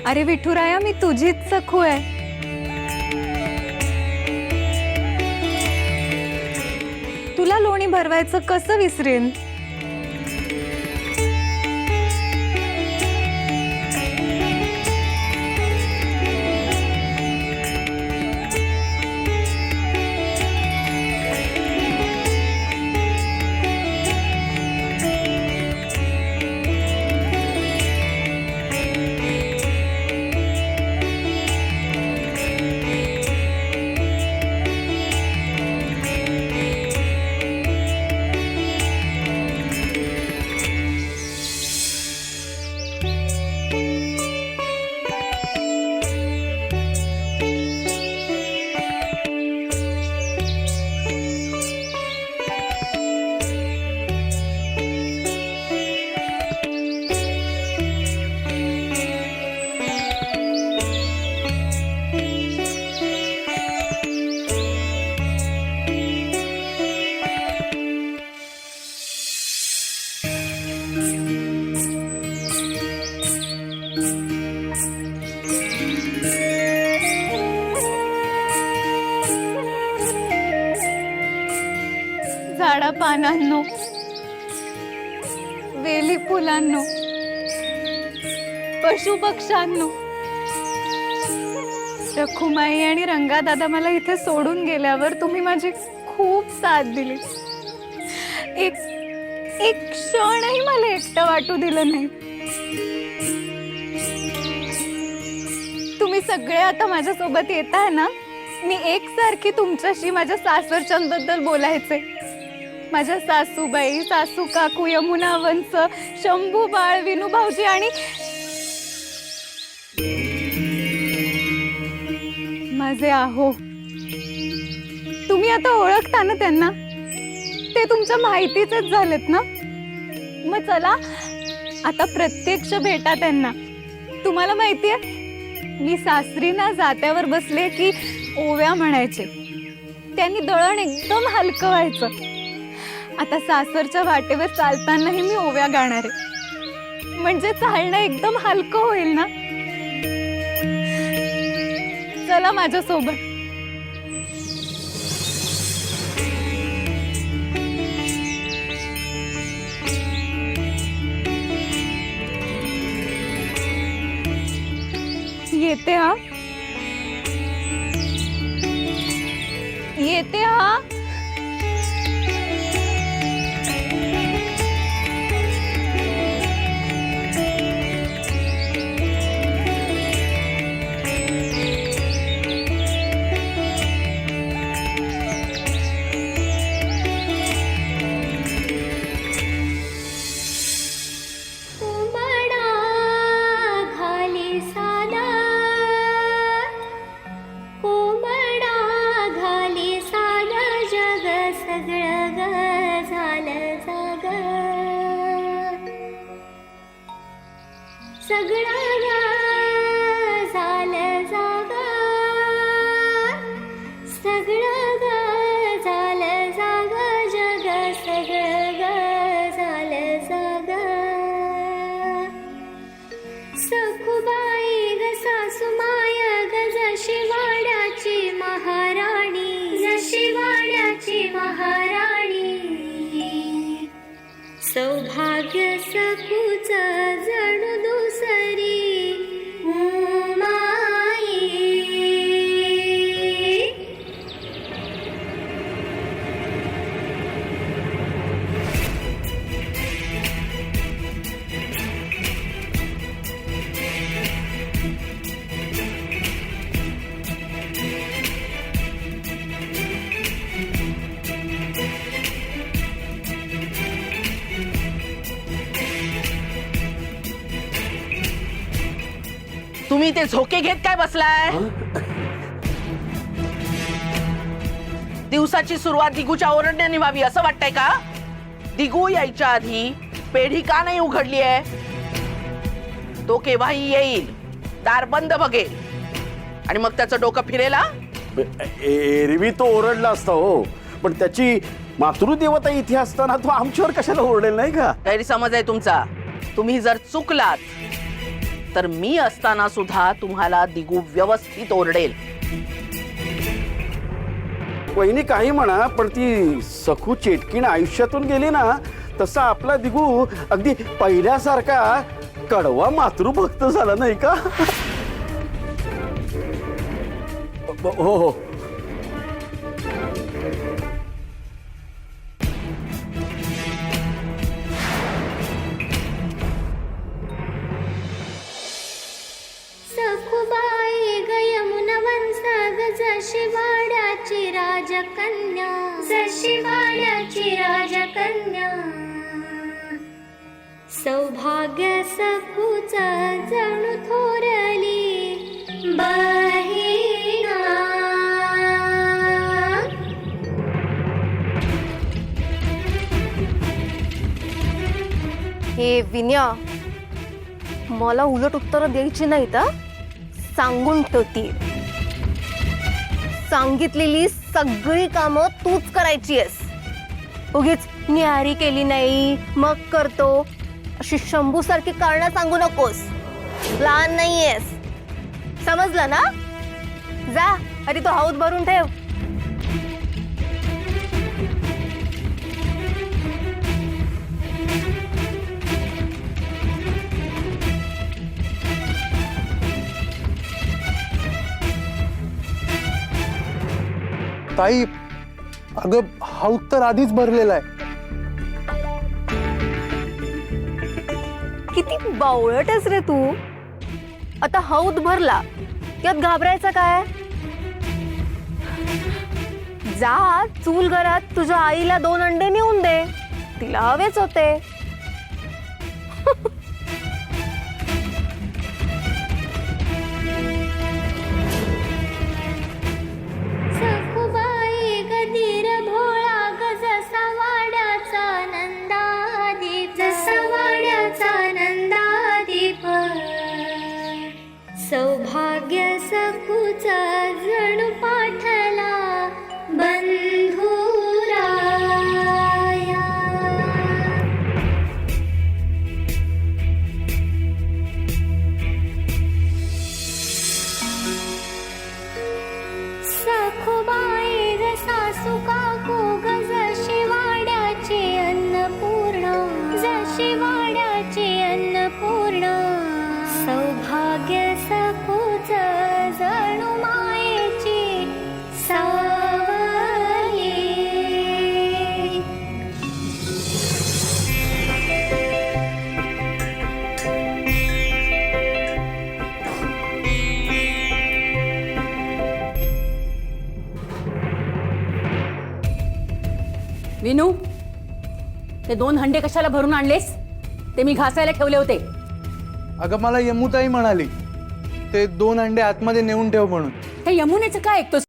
अरे विठुराया, मी तुझीच सखू आहे. तुला लोणी भरवायचं कसं विसरेन. झाडा पानांनो, वेली फुलांनो, पशु पक्ष्यांनो, रखुमाई आणि रंगादादा मला इथे सोडून गेल्यावर तुम्ही माझी खूप साथ दिली. एक क्षणही मला एकटं वाटू दिलं नाही. तुम्ही सगळे आता माझ्या सोबत येताय ना. मी एकसारखी तुमच्याशी माझ्या सासरच्यांबद्दल बोलायचे. माझ्या सासूबाई, सासू काकू, यमुना वंश, शंभू बाळ, विनू भाऊजी आणि माझे आहो. तुम्ही आता ओळखता ना त्यांना. ते तुमच्या माहितीचेच झालेत ना. मग चला आता प्रत्यक्ष भेटा त्यांना. तुम्हाला माहितीये, मी सासरी ना जात्यावर बसले की ओव्या म्हणायचे. त्यांनी दळण एकदम हलकं व्हायचं. आता सासरच्या वाटेवर चालतानाही मी ओव्या गाणार आहे. म्हणजे चालणं एकदम हलकं होईल ना. चला माझ्यासोबत. येते हा, येते हा. सौभाग्य सखूच जणू दुसरी माई. तुम्ही ते झोके घेत काय बसलाय? दिवसाची सुरुवात दिगूच्या ओरडण्याने व्हावी असं वाटतंय का? दिगू यायच्या आधी पेढी का नाही उघडली आहे? तो केव्हाही येईल, दार बंद बघेल आणि मग त्याचं डोकं फिरेला. एरवी तो ओरडला असता हो, पण त्याची मातृदेवता इथे असताना तो आमच्यावर कशाला ओरडेल नाही का? गैरसमज आहे तुमचा. तुम्ही जर चुकलात नाहीतर मी असताना सुद्धा तुम्हाला दिगू व्यवस्थित ओरडेल. वहिनी काही म्हणा, पण ती सखू चेटकीण आयुष्यातून गेली ना, तसा आपला दिगू अगदी पहिल्यासारखा कडवा मातृभक्त झाला नाही का? हो हो. सखुबाई ग यमुना वंसा ग जशी वाड्याची राजकन्या, जशी वाड्याची राजकन्या. सौभाग्य सखूचा जणू थोरली बहिणा. हे विन्या, मला उलट उत्तरं द्यायची नाहीत हा. सांगून ठेवती, सांगितलेली सगळी कामं तूच करायची आहेस. उगीच न्यारी केली नाही मग करतो अशी शंभू सारखी कारणं सांगू नकोस. लहान नाहीयेस, समजलं ना? जा अरे तो हौद भरून ठेव. ताई, अगं हौद तर आधीच भरलेला आहे. किती बावळट आहेस रे तू. आता हौद भरला त्यात घाबरायचं काय? जा चूल घरात तुझ्या आईला 2 अंडे नेऊन दे, तिला हवेच होते. सखुबाई ग धीर भोळा ग जसा वाड्याचा नंदादीप, जसा वाड्याचा नंदादीप. सौभाग्य सखूचा जणू पाठला बंधुराया. सखुबाई ग सासू काकू ग जशी वाड्याची अन्नपूर्णा, जशी वाड्याची अन्नपूर्णा. सौभाग्य सखूच जणू मायेची सावली. विनू, ते 2 हंडे कशाला भरून आणलेस? ते मी घासायला ठेवले होते. अगं मला यमुताई म्हणाली ते 2 अंडे आतमध्ये नेऊन ठेव म्हणून. हे यमुनेचं काय ऐकतोस